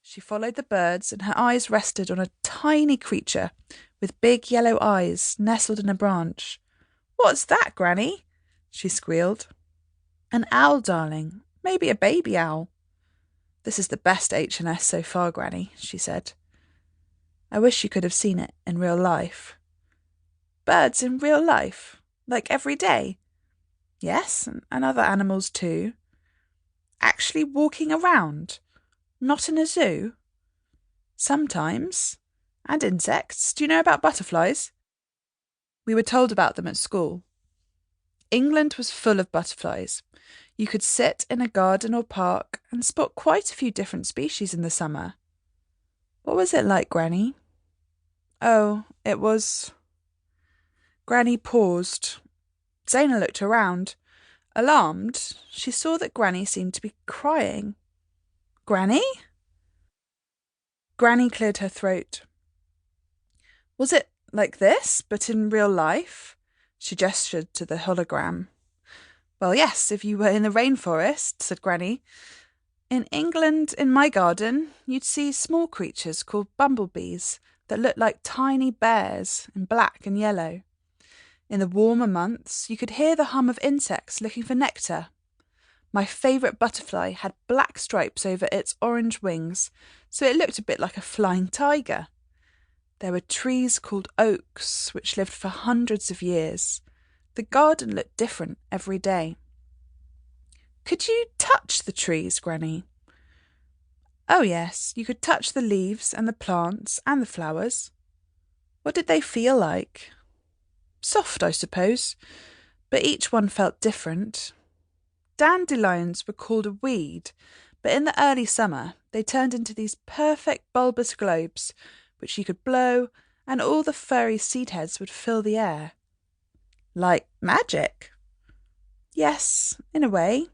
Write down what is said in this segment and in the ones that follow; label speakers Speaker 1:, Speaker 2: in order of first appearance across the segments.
Speaker 1: She followed the birds and her eyes rested on a tiny creature with big yellow eyes nestled in a branch. "What's that, Granny?" she squealed. "An owl, darling. Maybe a baby owl." "This is the best H&S so far, Granny," she said. I wish you could have seen it in real life. Birds in real life? Like every day? Yes, and other animals too. Actually walking around? Not in a zoo? Sometimes. And insects. Do you know about butterflies? We were told about them at school. England was full of butterflies. You could sit in a garden or park and spot quite a few different species in the summer. What was it like, Granny? Oh, it was... Granny paused. Zaina looked around. Alarmed, she saw that Granny seemed to be crying. "Granny?" Granny cleared her throat. "Was it like this, but in real life?" She gestured to the hologram. "Well, yes, if you were in the rainforest," said Granny. "In England, in my garden, you'd see small creatures called bumblebees that look like tiny bears in black and yellow. In the warmer months, you could hear the hum of insects looking for nectar. My favourite butterfly had black stripes over its orange wings, so it looked a bit like a flying tiger. There were trees called oaks, which lived for hundreds of years. The garden looked different every day." "Could you touch the trees, Granny?" "Oh yes, you could touch the leaves and the plants and the flowers." "What did they feel like?" "Soft, I suppose, but each one felt different. Dandelions were called a weed, but in the early summer they turned into these perfect bulbous globes which you could blow, and all the furry seed heads would fill the air." "Like magic?" "Yes, in a way.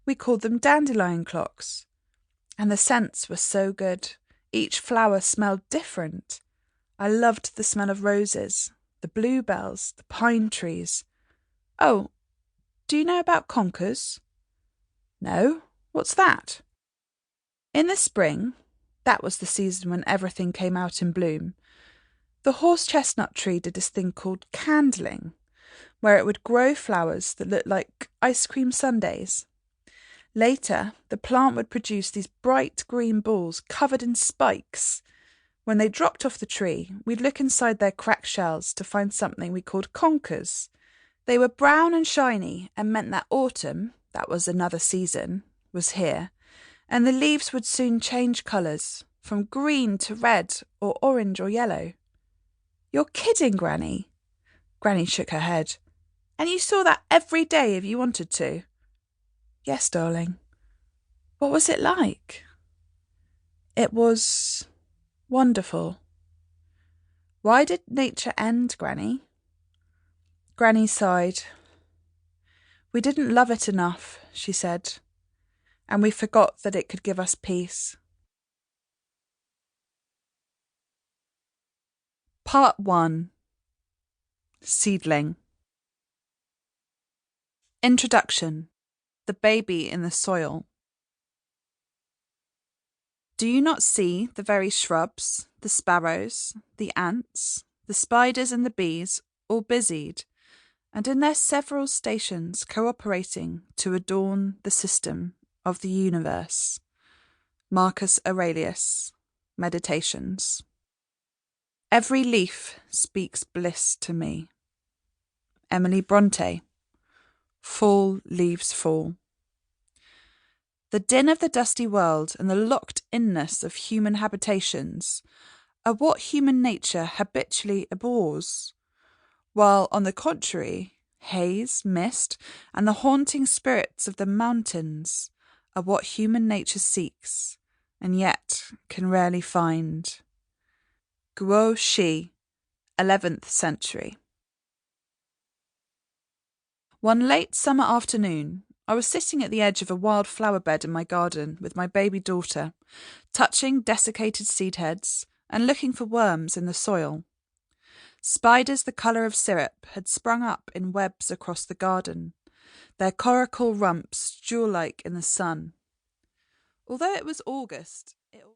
Speaker 1: We called them dandelion clocks. And the scents were so good. Each flower smelled different. I loved the smell of roses, the bluebells, the pine trees. Oh, do you know about conkers?" "No, what's that?" "In the spring, that was the season when everything came out in bloom, the horse chestnut tree did this thing called candling, where it would grow flowers that looked like ice cream sundaes. Later, the plant would produce these bright green balls covered in spikes. When they dropped off the tree, we'd look inside their cracked shells to find something we called conkers. They were brown and shiny and meant that autumn, that was another season, was here, and the leaves would soon change colours, from green to red or orange or yellow." "You're kidding, Granny." Granny shook her head. "And you saw that every day if you wanted to?" "Yes, darling." "What was it like?" "It was wonderful." "Why did nature end, Granny?" Granny sighed. "We didn't love it enough," she said, "and we forgot that it could give us peace." Part 1. Seedling. Introduction. The baby in the soil. Do you not see the very shrubs, the sparrows, the ants, the spiders and the bees all busied, and in their several stations cooperating to adorn the system of the universe? Marcus Aurelius, Meditations. Every leaf speaks bliss to me. Emily Bronte, Fall Leaves Fall. The din of the dusty world and the locked-inness of human habitations are what human nature habitually abhors, while, on the contrary, haze, mist, and the haunting spirits of the mountains are what human nature seeks, and yet can rarely find. Guo Shi, 11th century. One late summer afternoon, I was sitting at the edge of a wild flower bed in my garden with my baby daughter, touching desiccated seed heads and looking for worms in the soil. Spiders the colour of syrup had sprung up in webs across the garden, their coracle rumps jewel-like in the sun. Although it was August